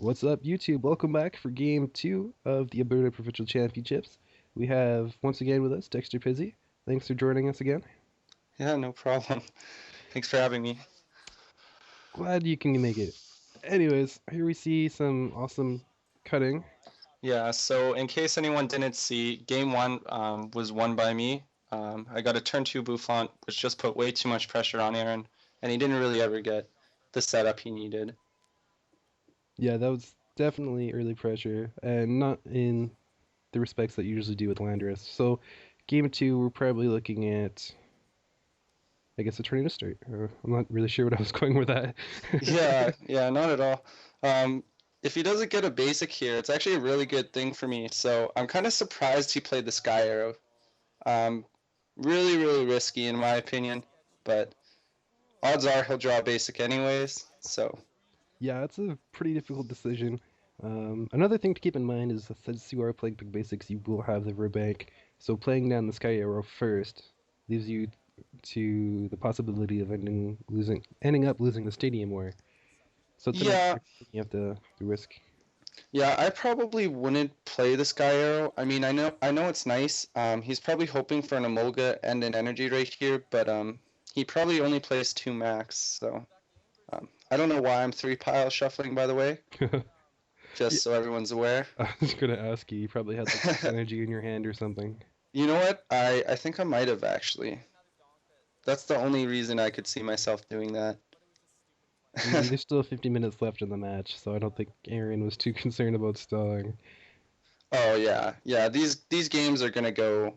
What's up, YouTube? Welcome back for game two of the Alberta Provincial Championships. We have once again with us Dexter Pizzey. Thanks for joining us again. Yeah, no problem. Thanks for having me. Glad you can make it. Anyways, here we see some awesome cutting. Yeah, so in case anyone didn't see, game one was won by me. I got a turn two bouffant, which just put way too much pressure on Aaron, and he didn't really ever get the setup he needed. Yeah, that was definitely early pressure, and not in the respects that you usually do with Landorus. So, game two, we're probably looking at, I guess, a tornado start. I'm not really sure what I was going with that. Yeah, not at all. Um, if he doesn't get a basic here, it's actually a really good thing for me. So I'm kind of surprised he played the Sky Arrow. Um, really risky in my opinion, but odds are he'll draw a basic anyways. So Yeah, it's a pretty difficult decision. Another thing to keep in mind is that since you are playing big basics, you will have the riverbank. So playing down the Sky Arrow first leaves you to the possibility of ending up losing the stadium war. So it's another yeah, thing you have to risk. Yeah, I probably wouldn't play the Sky Arrow. I mean, I know it's nice. He's probably hoping for an Emolga and an energy right here, but he probably only plays two max. So I don't know why I'm three pile shuffling, by the way, Yeah, just so everyone's aware. I was gonna ask you. You probably had like six energy in your hand or something. You know what? I think I might have actually. That's the only reason I could see myself doing that. I mean, there's still 50 minutes left in the match, so I don't think Aaron was too concerned about stalling. Oh yeah. These games are gonna go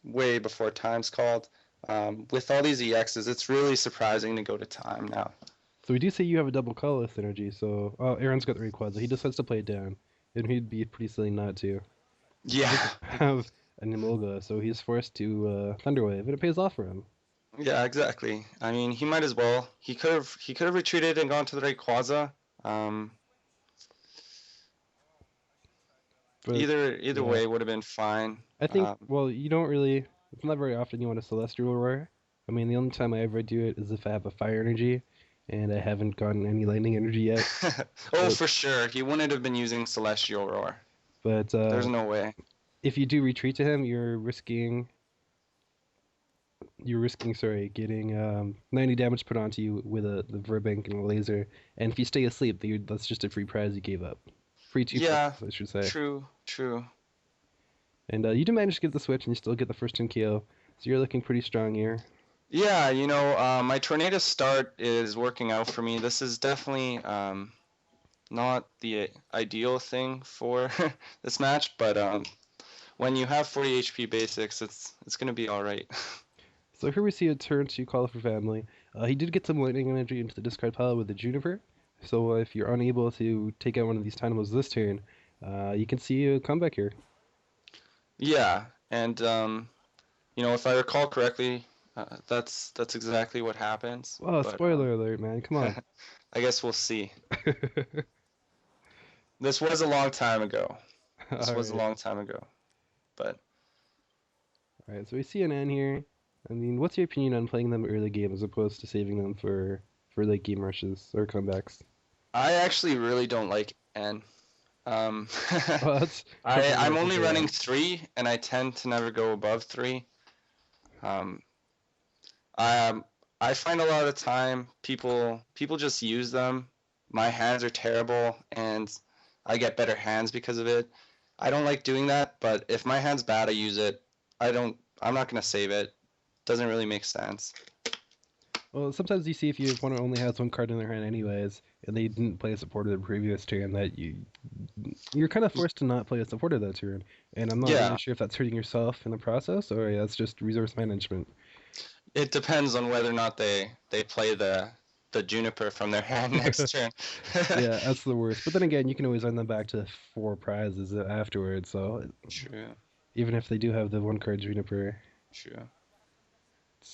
way before time's called. With all these EXs, it's really surprising to go to time now. So we do say you have a double colorless energy, so Aaron's got the Rayquaza. He just has to play it down, and he'd be pretty silly not to. He doesn't Yeah, have an Emolga, so he's forced to Thunder Wave, and it pays off for him. yeah, exactly. I mean, he might as well. He could have retreated and gone to the Rayquaza. Um, But either yeah, way would have been fine. I think well, you don't really. It's not very often you want a Celestial Roar. I mean, the only time I ever do it is if I have a Fire Energy, and I haven't gotten any Lightning Energy yet. Oh, But for sure. He wouldn't have been using Celestial Roar. but There's no way. if you do retreat to him, sorry, getting 90 damage put onto you with the Verbank and a laser. And if you stay asleep, that's just a free prize you gave up. Free two Yeah, prizes, I should say. true. And you do manage to get the switch, and you still get the first 10 KO. So you're looking pretty strong here. Yeah, my tornado start is working out for me. This is definitely not the ideal thing for this match, but when you have 40 HP basics, it's gonna be all right. So here we see a turn to Call for Family. He did get some lightning energy into the discard pile with the Juniper. So if you're unable to take out one of these Tynamos this turn, you can see a comeback here. Yeah, and if I recall correctly, that's exactly what happens. Oh, But spoiler alert, man. Come on. I guess we'll see. This was a long time ago. This All was a right. long time ago. But All right, so we see an N here. I mean, what's your opinion on playing them early game as opposed to saving them for late game rushes or comebacks? I actually really don't like N. Um, Oh, that's completely I'm different only for running one. 3, and I tend to never go above 3. Um, I I find a lot of the time people just use them. My hands are terrible, and I get better hands because of it. I don't like doing that, but if my hand's bad, I use it. I'm not gonna save it. Doesn't really make sense. Well, sometimes you see if your opponent only has one card in their hand anyways, and they didn't play a supporter the previous turn, that you're kind of forced to not play a supporter that turn. And I'm not really Yeah, sure if that's hurting yourself in the process or yeah, that's just resource management. it depends on whether or not they play the juniper from their hand next turn. Yeah, that's the worst. But then again, you can always earn them back to four prizes afterwards. So True, even if they do have the one card Juniper. true.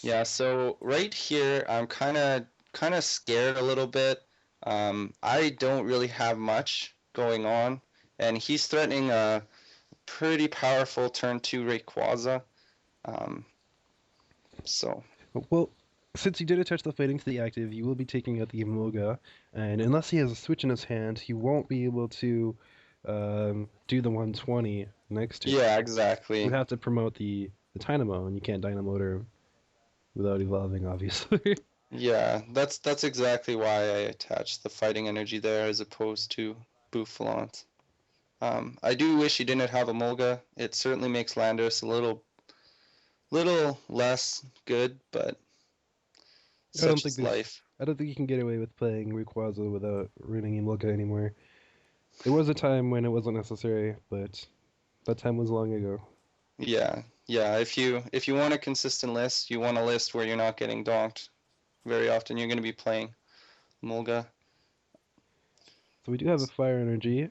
Yeah, so right here, I'm kind of scared a little bit. I don't really have much going on, and he's threatening a pretty powerful turn two Rayquaza. Um, so Well, Since you did attach the fighting to the active, you will be taking out the Emolga, and unless he has a switch in his hand, he won't be able to do the 120 next turn. Yeah, You exactly. have to promote the Dynamo, and you can't Dynamo her without evolving, obviously. Yeah, that's exactly why I attached the fighting energy there as opposed to Bouffalant. I do wish he didn't have a Mulga. It certainly makes Landorus a little less good, but I don't such think is there's. life. I don't think you can get away with playing Rayquaza without ruining Emolga anymore. There was a time when it wasn't necessary, but that time was long ago. Yeah, yeah. If you want a consistent list, you want a list where you're not getting donked very often. You're going to be playing Mulga. So we do have a Fire Energy,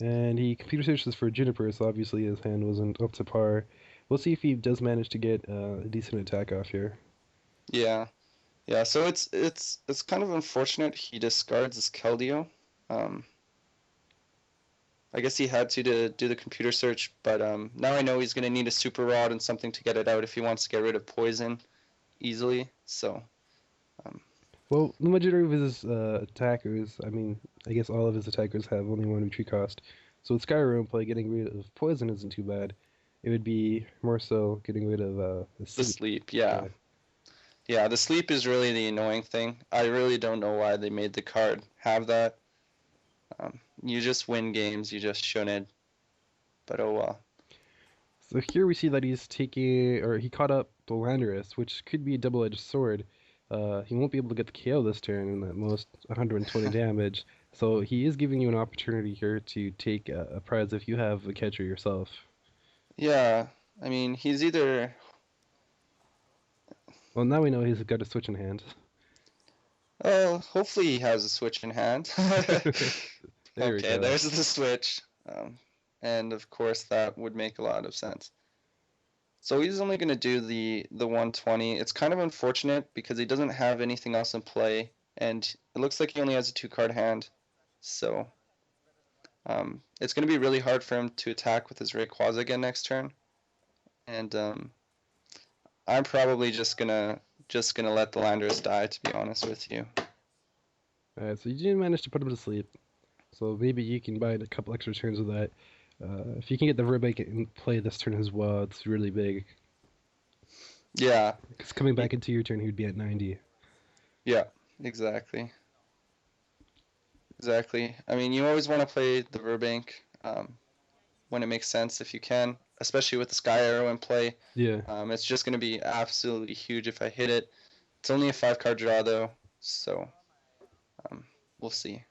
and he computer searches for Juniper, so obviously his hand wasn't up to par. We'll see if he does manage to get a decent attack off here. Yeah, yeah. So it's kind of unfortunate he discards his Keldeo. Um, I guess he had to do the computer search, but now I know he's going to need a super rod and something to get it out if he wants to get rid of poison easily. So um, Well, the majority of his attackers, I mean, I guess all of his attackers have only one retreat cost. So with Skyrim play, getting rid of poison isn't too bad. It would be more so getting rid of the the sleep. sleep, yeah, Yeah. yeah. The sleep is really the annoying thing. I really don't know why they made the card have that. You just win games. You just shouldn't. But oh well. So here we see that he's taking, or he caught up the Landorus, which could be a double-edged sword. He won't be able to get the KO this turn, and at most 120 damage. So he is giving you an opportunity here to take a prize if you have a catcher yourself. Yeah, I mean he's either. Well, now we know he's got a switch in hand. Oh, hopefully he has a switch in hand. There we Okay, go. there's the switch. And of course that would make a lot of sense. So he's only going to do the 120. It's kind of unfortunate because he doesn't have anything else in play, and it looks like he only has a two-card hand. So it's going to be really hard for him to attack with his Rayquaza again next turn. And I'm probably just gonna let the Landorus die, to be honest with you. Alright, so you didn't manage to put him to sleep. So maybe you can buy a couple extra turns of that. If you can get the Verbank in play this turn as well, it's really big. Yeah, Because coming back into your turn, he would be at 90. yeah, exactly. Exactly. I mean, you always want to play the Verbank when it makes sense if you can, especially with the Sky Arrow in play. Yeah. It's just going to be absolutely huge if I hit it. It's only a 5-card draw though, so um, we'll see.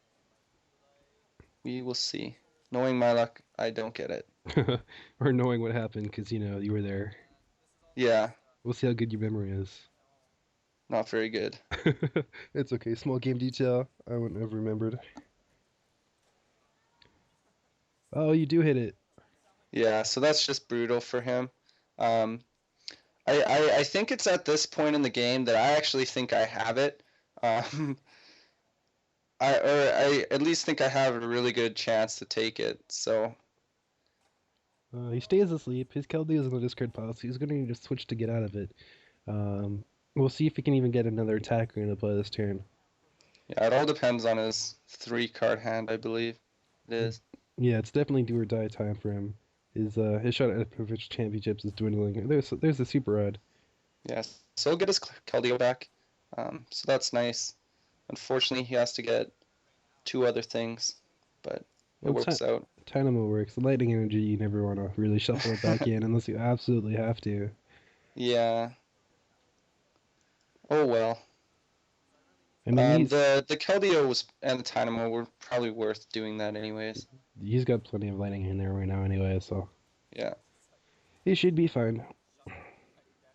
We will see. Knowing my luck, I don't get it. Or knowing what happened because, you were there. Yeah, We'll see how good your memory is. not very good. It's okay. Small game detail. I wouldn't have remembered. Oh, you do hit it. Yeah, so that's just brutal for him. Um, I think it's at this point in the game that I actually think I have it. Um, I at least think I have a really good chance to take it. So He stays asleep. His Keldeo is in the discard pile, so he's going to need to switch to get out of it. We'll see if he can even get another attacker into play this turn. yeah, it all depends on his 3-card hand, I believe it is. Yeah, it's definitely do or die time for him. His shot at provincial championships is dwindling. There's the super rod. Yes, so he'll get his Keldeo back. So that's nice. Unfortunately, he has to get 2 other things, but it Well, works out. Dynamo works. The lightning energy, you never want to really shuffle it back in unless you absolutely have to. Yeah. Oh well. I mean, The Keldeo was and the Tynamo were probably worth doing that anyways. he's got plenty of lightning in there right now anyway, so Yeah. he should be fine.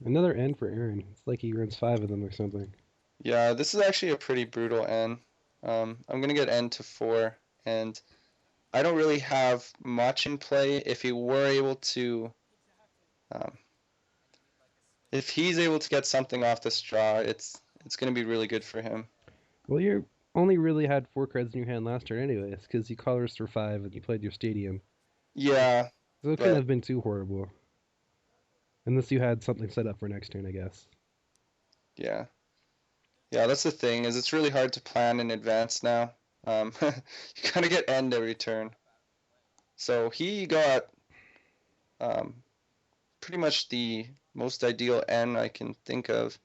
Another N for Aaron. It's like he runs 5 of them or something. Yeah, this is actually a pretty brutal N. I'm gonna get N to 4, and I don't really have much in play. Um, if he's able to get something off this draw, it's gonna be really good for him. Well, you only really had 4 cards in your hand last turn anyways, because you colors for 5 and you played your stadium. Yeah, So it couldn't but have been too horrible. Unless you had something set up for next turn, I guess. yeah. Yeah, that's the thing, is it's really hard to plan in advance now. You kind of get end every turn. So he got um, pretty much the most ideal end I can think of,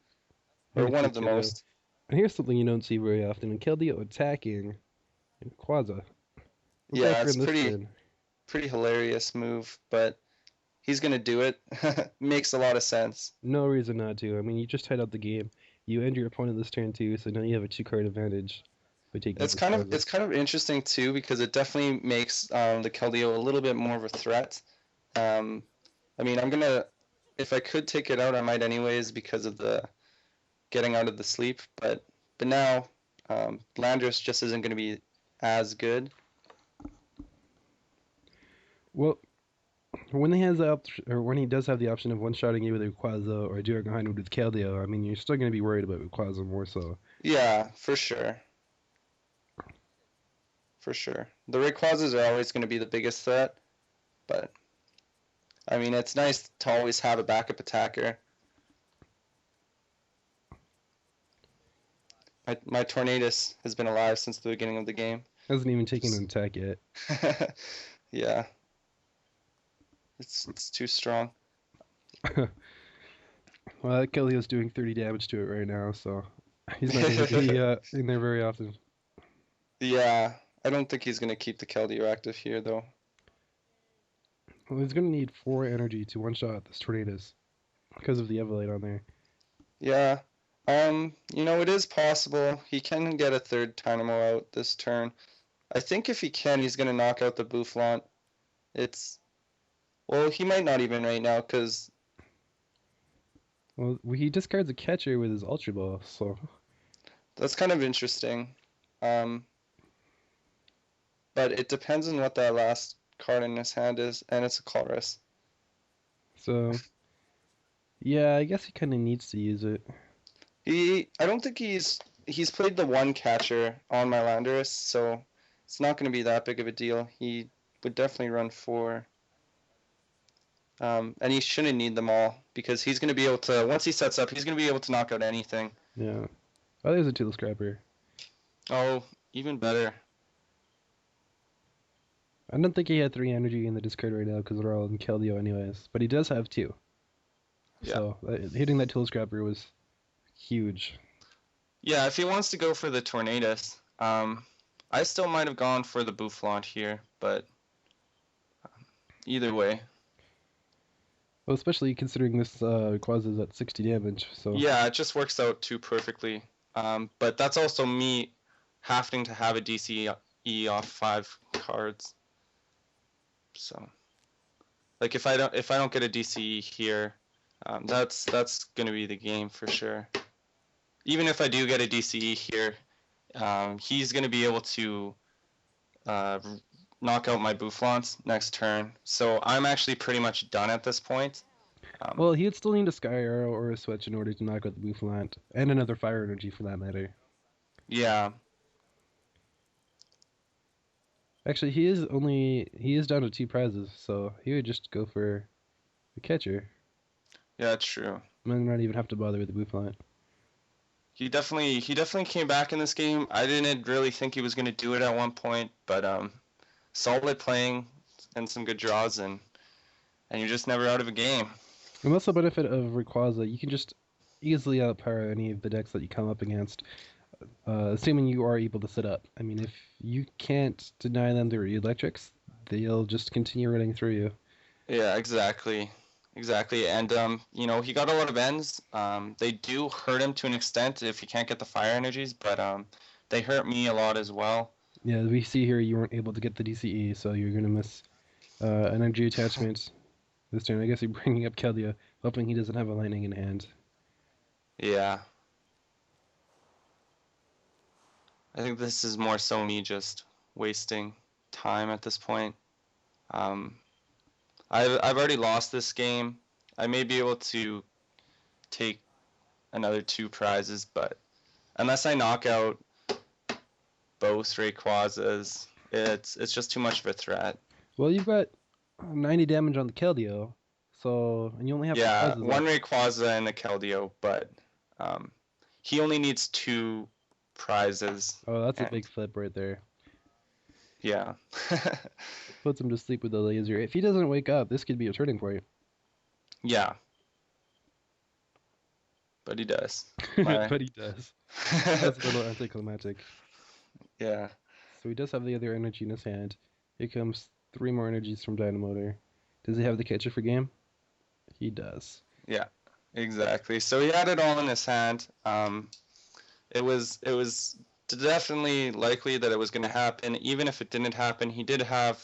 Here or we one see of the Keldeo. most. And here's something you don't see very often. And Keldeo attacking in Quaza. We'll go Yeah, for it's in this pretty turn. pretty hilarious move, but he's gonna do it. Makes a lot of sense. No reason not to. I mean, you just tied out the game. You end your opponent this turn too, so now you have a 2-card advantage by taking It's this kind of Quaza. it's kind of interesting too because it definitely makes the Keldeo a little bit more of a threat. Um, I mean, if I could take it out, I might anyways because of the getting out of the sleep. But now Landorus just isn't going to be as good. Well, when he has the or when he does have the option of one-shotting you with Rayquaza or doing behind with Keldeo, I mean, you're still going to be worried about Rayquaza more so. Yeah, for sure, for sure. The Rayquazas are always going to be the biggest threat, but I mean, it's nice to always have a backup attacker. My Tornadus has been alive since the beginning of the game. Hasn't even taken an attack yet. Yeah, it's too strong. Well, Kelleo's doing 30 damage to it right now, so he's not going to be in there very often. Yeah, I don't think he's gonna keep the Keldeo active here though. Well, he's going to need 4 energy to one-shot this Tornadus because of the Everlight on there. Yeah, it is possible he can get a third Dynamo out this turn. I think if he can, he's gonna knock out the Boufflant. Well, he might not even right now because Well, he discards a catcher with his Ultra Ball, so that's kind of interesting. Um, but it depends on what that last card in his hand is, and it's a Colress. so yeah, I guess he kind of needs to use it. I don't think he's played the one catcher on my Landorus, so it's not going to be that big of a deal. He would definitely run 4. And he shouldn't need them all because he's going to be able to, once he sets up, he's going to be able to knock out anything. Yeah. Oh, there's a Tool Scrapper. Oh, even better. I don't think he had 3 energy in the discard right now because they're all in Keldeo anyways, but he does have 2. Yeah. So hitting that Tool Scrapper was huge. Yeah, if he wants to go for the Tornadus, I still might have gone for the Boufflant here, but either way. Well, especially considering this Quaza's at 60 damage, so... Yeah, it just works out too perfectly. But that's also me having to have a DCE off 5 cards. So, like if I don't get a DCE here, that's gonna be the game for sure. Even if I do get a DCE here, he's gonna be able to knock out my Boufflants next turn. So I'm actually pretty much done at this point. Well, he'd still need a Sky Arrow or a Switch in order to knock out the Boufflant, and another Fire Energy for that matter. Yeah. Actually, he is down to 2 prizes, so he would just go for the catcher. Yeah, it's true. Might not even have to bother with the Boufflant. He definitely came back in this game. I didn't really think he was going to do it at one point, but solid playing and some good draws, and you're just never out of a game. And that's the benefit of Rayquaza. You can just easily outpower any of the decks that you come up against, assuming you are able to sit up. I mean, if you can't deny them their electrics, they'll just continue running through you. Yeah, exactly. Exactly, and he got a lot of ends. They do hurt him to an extent if he can't get the fire energies, but they hurt me a lot as well. Yeah, we see here you weren't able to get the DCE, so you're gonna miss energy attachment this turn. I guess you're bringing up Keldeo, hoping he doesn't have a lightning in hand. Yeah. I think this is more so me just wasting time at this point. I've already lost this game. I may be able to take another 2 prizes, but unless I knock out both Rayquazas, it's just too much of a threat. Well, you've got 90 damage on the Keldeo, so and you only have 2 prizes one left. Rayquaza and a Keldeo, but he only needs 2 prizes, Oh, that's a and big flip right there. yeah. Puts him to sleep with the laser. If he doesn't wake up, this could be a turning point. Yeah, but he does. My But he does. That's a little anticlimactic. yeah, So he does have the other energy in his hand. Here comes 3 more energies from Dynamotor. Does he have the catcher for game? He does. yeah, exactly. So he had it all in his hand. It was definitely likely that it was going to happen. Even if it didn't happen, he did have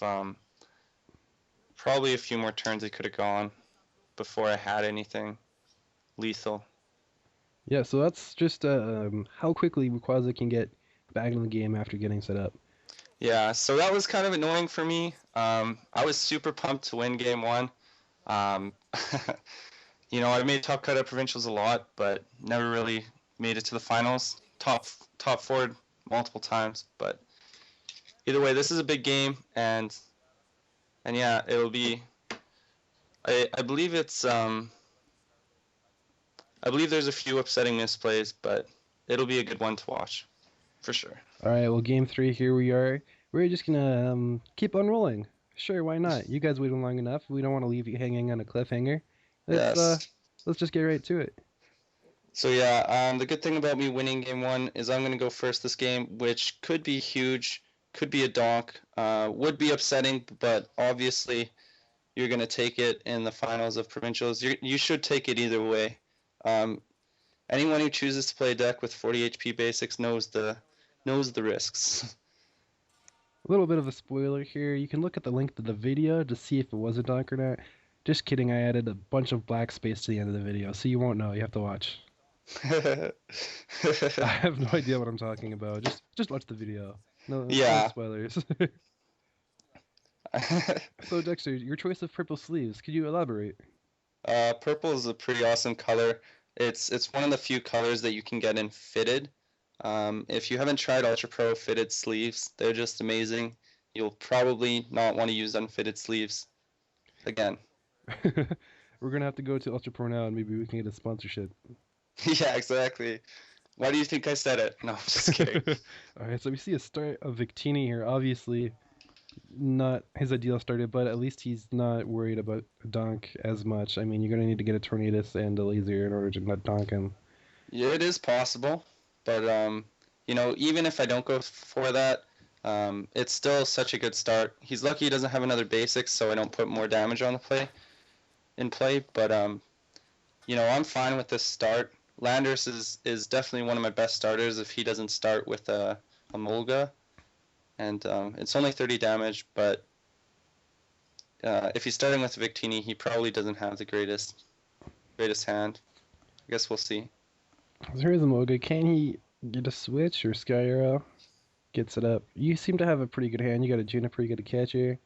probably a few more turns he could have gone before I had anything lethal. Yeah, so that's just how quickly Rayquaza can get back in the game after getting set up. Yeah, so that was kind of annoying for me. I was super pumped to win game 1. Um, I made top cut at provincials a lot, but never really made it to the finals. Top 4 multiple times, but either way, this is a big game, and yeah, it'll be. I believe it's I believe there's a few upsetting misplays, but it'll be a good one to watch, for sure. All right, well, game 3, here we are. We're just gonna keep on rolling. Sure, why not? You guys waited long enough. We don't want to leave you hanging on a cliffhanger. Let's uh, Yes. let's just get right to it. So yeah, the good thing about me winning game 1 is I'm gonna go first this game, which could be huge, could be a donk, would be upsetting, but obviously you're gonna take it in the finals of provincials. You should take it either way. Um, Anyone who chooses to play a deck with 40 HP basics knows the risks. A little bit of a spoiler here. You can look at the link to the video to see if it was a donk or not. Just kidding, I added a bunch of black space to the end of the video, so you won't know. You have to watch. I have no idea what I'm talking about. Just watch the video. No Yeah. spoilers. So Dexter, your choice of purple sleeves, could you elaborate? Purple is a pretty awesome color. It's one of the few colors that you can get in fitted. If you haven't tried Ultra Pro fitted sleeves, they're just amazing. You'll probably not want to use unfitted sleeves again. We're gonna have to go to Ultra Pro now and maybe we can get a sponsorship. Yeah, exactly. Why do you think I said it? No, I'm just kidding. Alright, so we see a start of Victini here. Obviously, not his ideal starter, but at least he's not worried about donk as much. I mean, you're gonna need to get a Tornadus and a laser in order to not donk him. Yeah, it is possible, but even if I don't go for that, it's still such a good start. He's lucky he doesn't have another basics, so I don't put more damage on the play. But I'm fine with this start. Landers is definitely one of my best starters if he doesn't start with a Molga, and it's only 30 damage. But if he's starting with Victini, he probably doesn't have the greatest hand. I guess we'll see. So here's a Moga. Can he get a switch or Sky Arrow? Gets it up. You seem to have a pretty good hand. You got a Juniper, you got a catcher,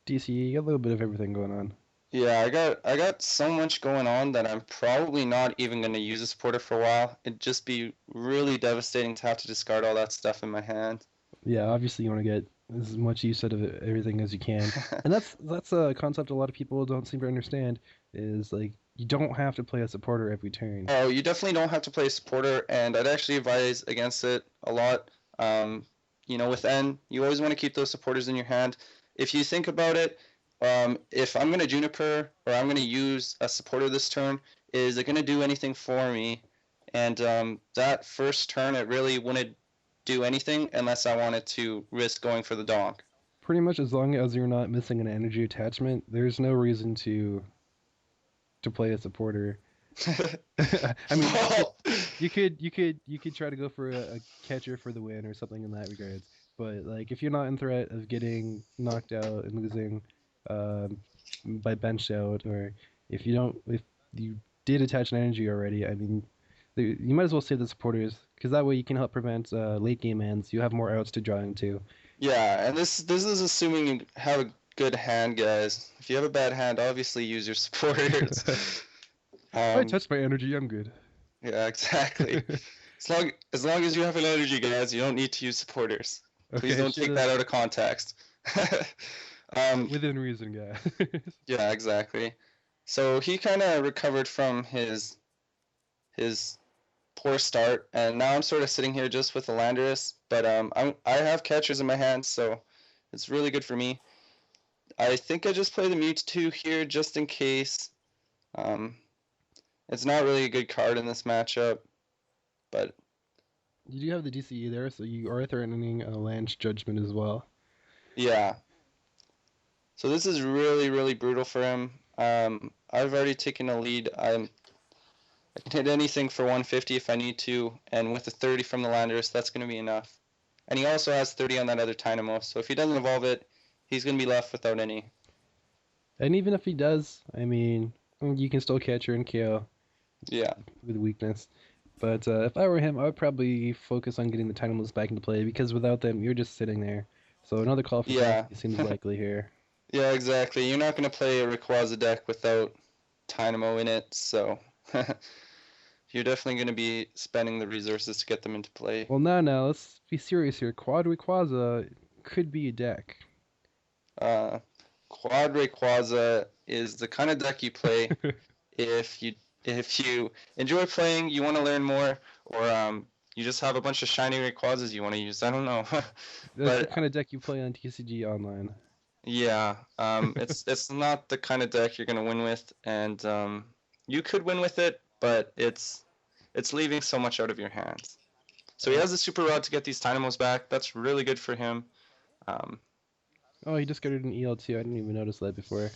DC, you got a little bit of everything going on. Yeah, I got so much going on that I'm probably not even going to use a supporter for a while. It'd just be really devastating to have to discard all that stuff in my hand. Yeah, obviously you want to get as much use out of everything as you can, and that's a concept a lot of people don't seem to understand. Is like you don't have to play a supporter every turn. Oh, you definitely don't have to play a supporter, and I'd actually advise against it a lot. With N, you always want to keep those supporters in your hand. If you think about it, if I'm going to Juniper or I'm going to use a supporter this turn, is it going to do anything for me? And that first turn, it really wouldn't do anything unless I wanted to risk going for the donk. Pretty much as long as you're not missing an energy attachment, there's no reason to play a supporter. I mean, you could try to go for a catcher for the win or something in that regards. But like, if you're not in threat of getting knocked out and losing by bench out, or if you did attach an energy already, I mean, you might as well save the supporters because that way you can help prevent late game ends. You have more outs to draw into. Yeah, and this is assuming you have a good hand, guys. If you have a bad hand, obviously use your supporters. I touched my energy, I'm good. Yeah, exactly. As long as you have an energy, guys, you don't need to use supporters. Please Okay, don't take that out of context. within reason, guys. Yeah, exactly. So he kind of recovered from his poor start, and now I'm sort of sitting here just with the Landorus, but I have catchers in my hands, so it's really good for me. I think I just play the Mewtwo here just in case. Um, it's not really a good card in this matchup, but You do have the DCE there, so you are threatening a Lance Judgment as well. yeah. So this is really, really brutal for him. I've already taken a lead. I can hit anything for 150 if I need to, and with the 30 from the Landorus, that's going to be enough. And he also has 30 on that other Dynamo, so if he doesn't evolve it, he's going to be left without any. And even if he does, I mean, you can still catch her and KO Yeah. with weakness. But if I were him, I would probably focus on getting the Tynamos back into play because without them, you're just sitting there. So another call for Yeah. penalty seems likely here. Yeah, exactly. You're not going to play a Rayquaza deck without Dynamo in it, so you're definitely going to be spending the resources to get them into play. Well, now, let's be serious here. Quad Rayquaza could be a deck. Quad Rayquaza is the kind of deck you play if you enjoy playing, you want to learn more, or you just have a bunch of shiny Rayquazas you want to use. I don't know. That's But the kind of deck you play on TCG Online. yeah, it's not the kind of deck you're gonna win with, and you could win with it, but it's leaving so much out of your hands. So he has a Super Rod to get these Dynamos back. That's really good for him. Oh, he discarded an EL2. I didn't even notice that before.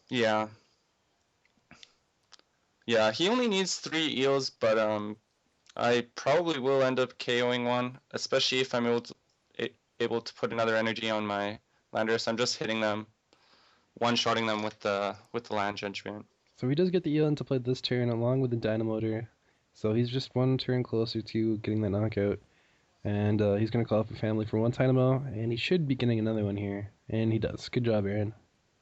Yeah. Yeah, he only needs 3 eels, but I probably will end up KOing one, especially if I'm able to put another energy on my Landorus. I'm just hitting them, one-shotting them with the Land Judgment. So he does get the EL into play this turn along with the Dynamotor. So he's just one turn closer to getting that knockout. And he's going to call for family for one Dynamo, and he should be getting another one here. And he does. Good job, Aaron.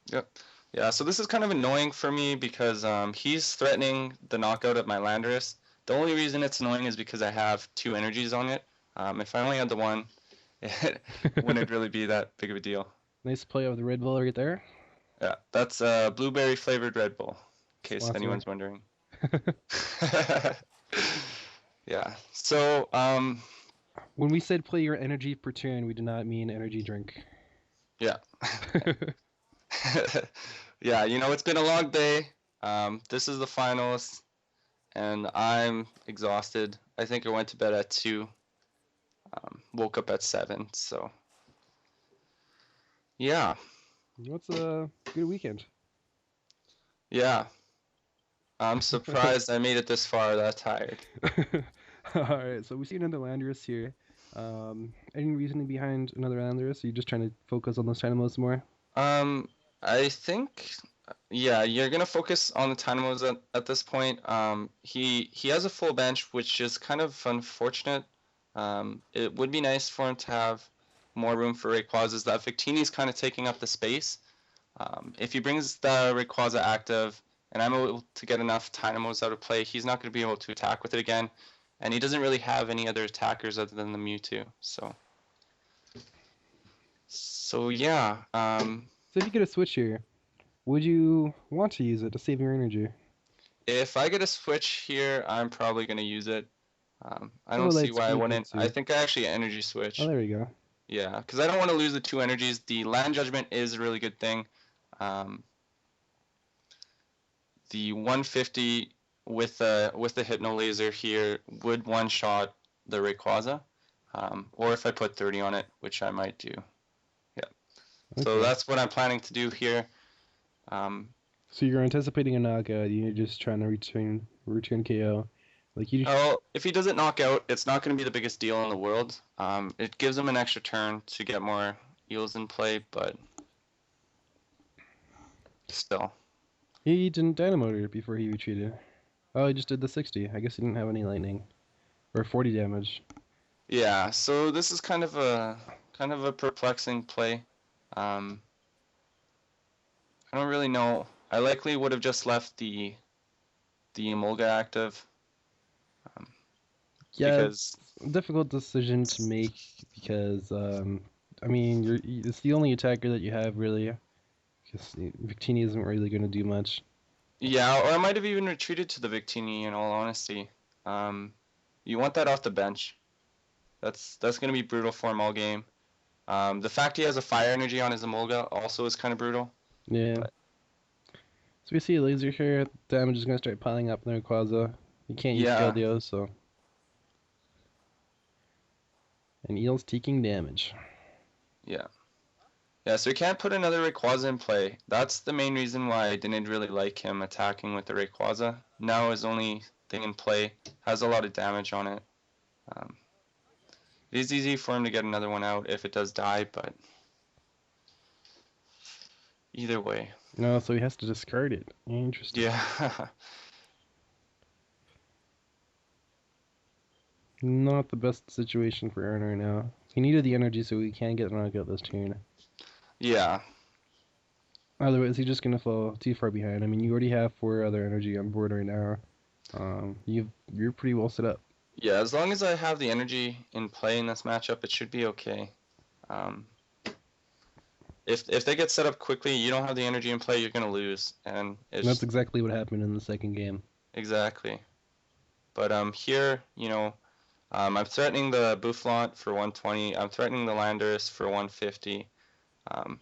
Yep. Yeah, so this is kind of annoying for me because he's threatening the knockout of my Landorus. The only reason it's annoying is because I have 2 energies on it. If I only had the one, it wouldn't really be that big of a deal. Nice play of the Red Bull right there. Yeah, that's a blueberry flavored Red Bull, in case Sponsor. anyone's wondering. Yeah, so when we said play your energy per turn, we did not mean energy drink. yeah. Yeah, it's been a long day. This is the finals, and I'm exhausted. I think I went to bed at 2, woke up at 7, so yeah. What's a good weekend? Yeah. I'm surprised I made it this far that tired. Alright, so we see another Landorus here. Any reasoning behind another Landorus? Are you just trying to focus on those Dynamos more? I think, yeah, you're gonna focus on the Dynamos at this point. He has a full bench, which is kind of unfortunate. It would be nice for him to have more room for Rayquazas. That Victini's kind of taking up the space. If he brings the Rayquaza active, and I'm able to get enough Dynamos out of play, he's not going to be able to attack with it again. And he doesn't really have any other attackers other than the Mewtwo. So yeah. So if you get a switch here, would you want to use it to save your energy? If I get a switch here, I'm probably going to use it. I don't see why I wouldn't. I think I actually energy switch. Oh, there we go. Yeah, because I don't want to lose the 2 energies. The Land Judgment is a really good thing. The 150 with the Hypno Laser here would one-shot the Rayquaza, or if I put 30 on it, which I might do. Yeah. Okay. So that's what I'm planning to do here. So you're anticipating a knockout. You're just trying to return KO. If he doesn't knock out, it's not going to be the biggest deal in the world. It gives him an extra turn to get more eels in play, but still. He didn't Dynamotor before he retreated. Oh, he just did the 60. I guess he didn't have any lightning. Or 40 damage. Yeah, so this is kind of a perplexing play. I don't really know. I likely would have just left the Emolga active. Yeah, because it's a difficult decision to make because I mean, it's the only attacker that you have really. Because Victini isn't really going to do much. Yeah, or I might have even retreated to the Victini in all honesty. You want that off the bench. That's gonna be brutal for him all game. The fact he has a fire energy on his Emolga also is kind of brutal. Yeah. But So we see a laser here. Damage is gonna start piling up in the Rayquaza. You can't use yeah, Keldeo, so. And Eel's taking damage. yeah. Yeah, so he can't put another Rayquaza in play. That's the main reason why I didn't really like him attacking with the Rayquaza. Now his only thing in play has a lot of damage on it. Um, it is easy for him to get another one out if it does die, but either way. No, so he has to discard it. Interesting. Yeah. Not the best situation for Aaron right now. He needed the energy so he can get knocked out this turn. Yeah. Otherwise, he's just gonna fall too far behind. I mean, you already have 4 other energy on board right now. You're pretty well set up. Yeah, as long as I have the energy in play in this matchup, it should be okay. If they get set up quickly, you don't have the energy in play, you're gonna lose, and it's That's exactly what happened in the second game. exactly. But here, I'm threatening the Boufflant for 120. I'm threatening the Landorus for 150. Um,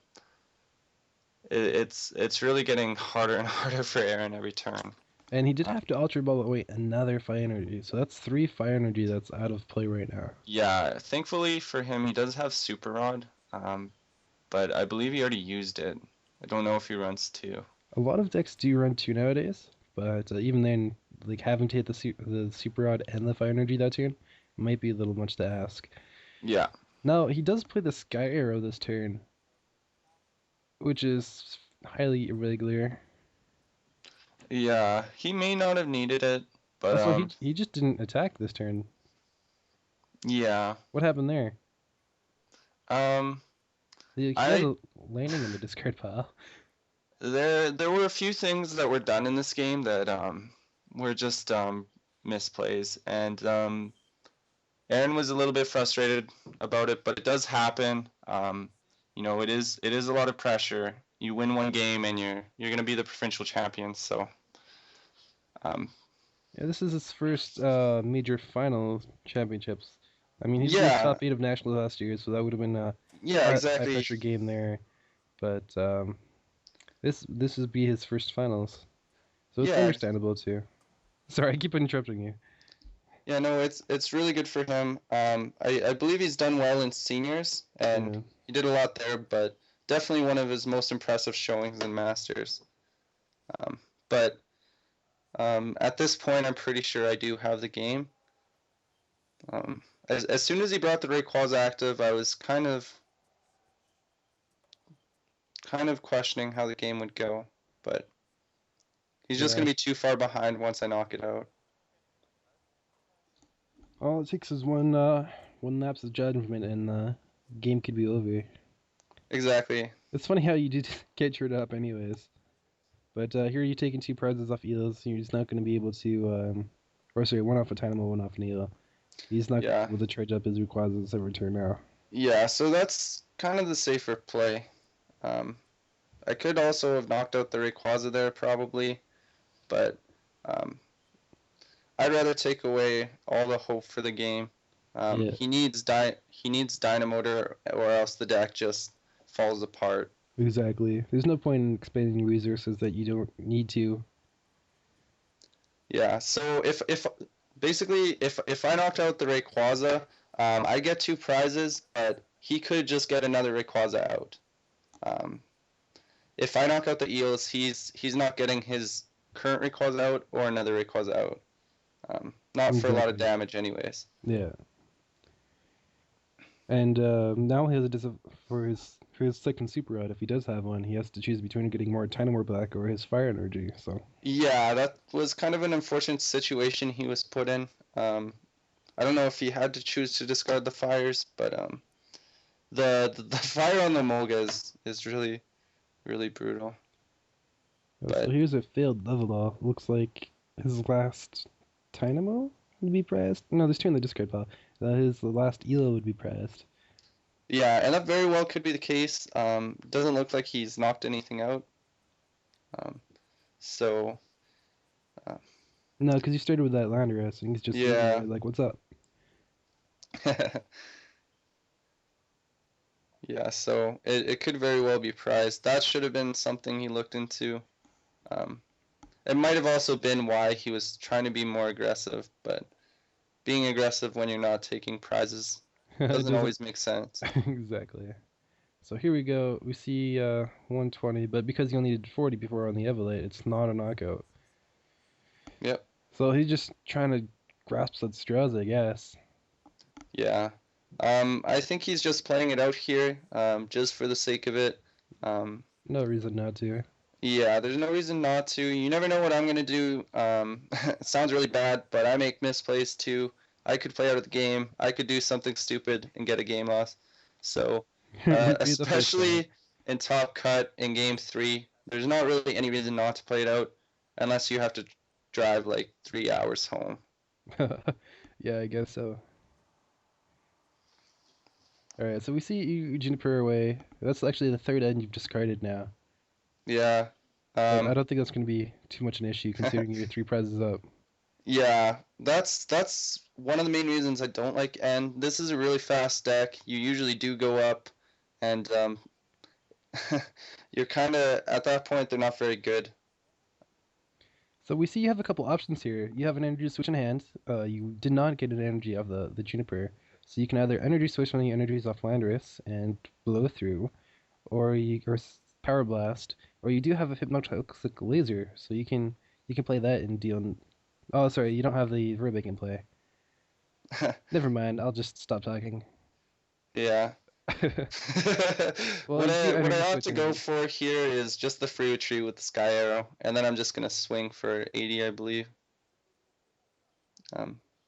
it's really getting harder and harder for Aaron every turn. And he did have to Ultra Ball away another fire energy, so that's 3 fire energy that's out of play right now. Yeah, thankfully for him, he does have Super Rod, but I believe he already used it. I don't know if he runs 2. A lot of decks do run 2 nowadays, but even then, like having to hit the Super Rod and the fire energy that turn might be a little much to ask. Yeah. Now, he does play the Sky Arrow this turn, which is highly irregular. Yeah, he may not have needed it, but Also, he just didn't attack this turn. yeah. What happened there? He had a landing in the discard pile. There were a few things that were done in this game that were just misplays, and Aaron was a little bit frustrated about it, but it does happen. It is a lot of pressure. You win one game and you're gonna be the provincial champion, so Yeah, this is his first major final championships. I mean, he's in the yeah, top 8 of nationals last year, so that would have been a yeah, high exactly. pressure game there. But this would be his first finals, so it's Yeah, understandable too. Sorry, I keep interrupting you. yeah, no, it's really good for him. I believe he's done well in seniors, and Yeah. he did a lot there, but definitely one of his most impressive showings in masters. But at this point, I'm pretty sure I do have the game. As soon as he brought the Rayquaza active, I was kind of questioning how the game would go, but he's just Yeah. gonna be too far behind once I knock it out. All it takes is one lapse of judgment, and the game could be over. Exactly. It's funny how you did get tripped up, anyways. But here you're taking 2 prizes off Eels. You're just not going to be able to, or sorry, 1 off a Dynamo, 1 off an Eel. He's not Yeah. able to charge up his Rayquaza every turn now. Yeah, so that's kind of the safer play. I could also have knocked out the Rayquaza there probably, but I'd rather take away all the hope for the game. Yeah. He needs Dynamotor, or else the deck just falls apart. Exactly. There's no point in expending resources that you don't need to. Yeah, so if I knocked out the Rayquaza, I get 2 prizes, but he could just get another Rayquaza out. If I knock out the Eels, he's not getting his current Rayquaza out or another Rayquaza out. Not for a lot of damage, anyways. Yeah. And now he has for his second Super Rod. If he does have one, he has to choose between getting more Dynamo back or his Fire Energy. So. Yeah, that was kind of an unfortunate situation he was put in. I don't know if he had to choose to discard the fires, but the fire on the Molga is really, really brutal. So here's a failed level off. Looks like his last Dynamo would be pressed. No, there's 2 in the discard pile. His last Elo would be pressed. Yeah, and that very well could be the case. Doesn't look like he's knocked anything out. So No, because you started with that Landorus, and he's just sitting Yeah. there like, "What's up?" Yeah, so it could very well be prized. That should have been something he looked into. Um, it might have also been why he was trying to be more aggressive, but being aggressive when you're not taking prizes It doesn't doesn't always make sense. exactly. So here we go. We see 120, but because he only needed 40 before on the Evolate, it's not a knockout. Yep. So he's just trying to grasp at straws, I guess. Yeah. I think he's just playing it out here, just for the sake of it. Um, No reason not to. yeah, there's no reason not to. You never know what I'm gonna do. It sounds really bad, but I make misplays too. I could play out of the game. I could do something stupid and get a game loss. So, Repeat the first time. especially in top cut in game three, there's not really any reason not to play it out, unless you have to drive like 3 hours home. Yeah, I guess so. Alright, so we see you Juniper away. That's actually the third end you've discarded now. Yeah. But I Um, don't think that's going to be too much an issue considering your three prizes up. Yeah, that's one of the main reasons I don't like N. This is a really fast deck. You usually do go up, and you're kind of at that point they're not very good. So we see you have a couple options here. You have an energy switch in hand. You did not get an energy of the Juniper. So you can either energy switch one of your energies off Landorus and blow through, or Power Blast, or you do have a Hypnotoxic Laser, so you can play that and deal. Oh, sorry, you don't have the Verbic in play. Never mind. I'll just stop talking. Yeah. Well, What you do I energy ought switch to in go hand. for here is just the free retreat with the Sky Arrow, and then I'm just gonna swing for 80, I believe,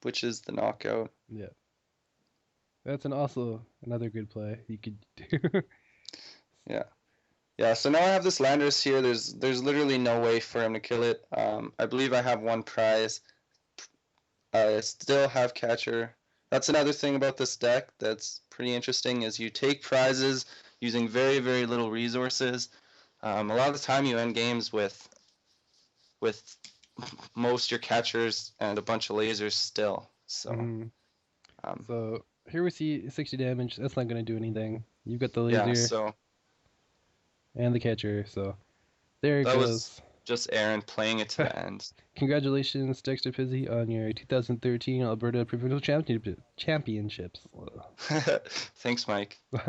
which is the knockout. Yeah, that's also another good play you could do. Yeah. Yeah, so now I have this Landers here. There's literally no way for him to kill it. I believe I have one prize. I still have catcher. That's another thing about this deck that's pretty interesting is you take prizes using very, very little resources. A lot of the time you end games with most your catchers and a bunch of lasers still. So hmm um, So here we see 60 damage. That's not gonna do anything. You've got the yeah, laser so and the catcher, so there it that was goes. just Aaron playing it to the end. Congratulations, Dexter Pizzey, on your 2013 Alberta Provincial Championships. Thanks, Mike. All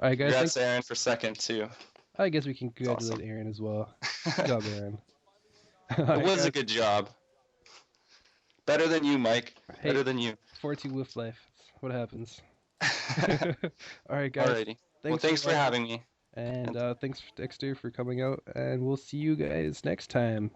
right, guys. Congrats, Aaron, for second too. I guess we can It's congratulate awesome. Aaron as well. Good job, Aaron. All It right, was a guys. good job. Better than you, Mike. Hey, Better than you. 4-2 with life. That's what happens. All right, guys. Alrighty. Well, Thanks for thanks for watching, having me. and And thanks Dexter for coming out. And we'll see you guys next time.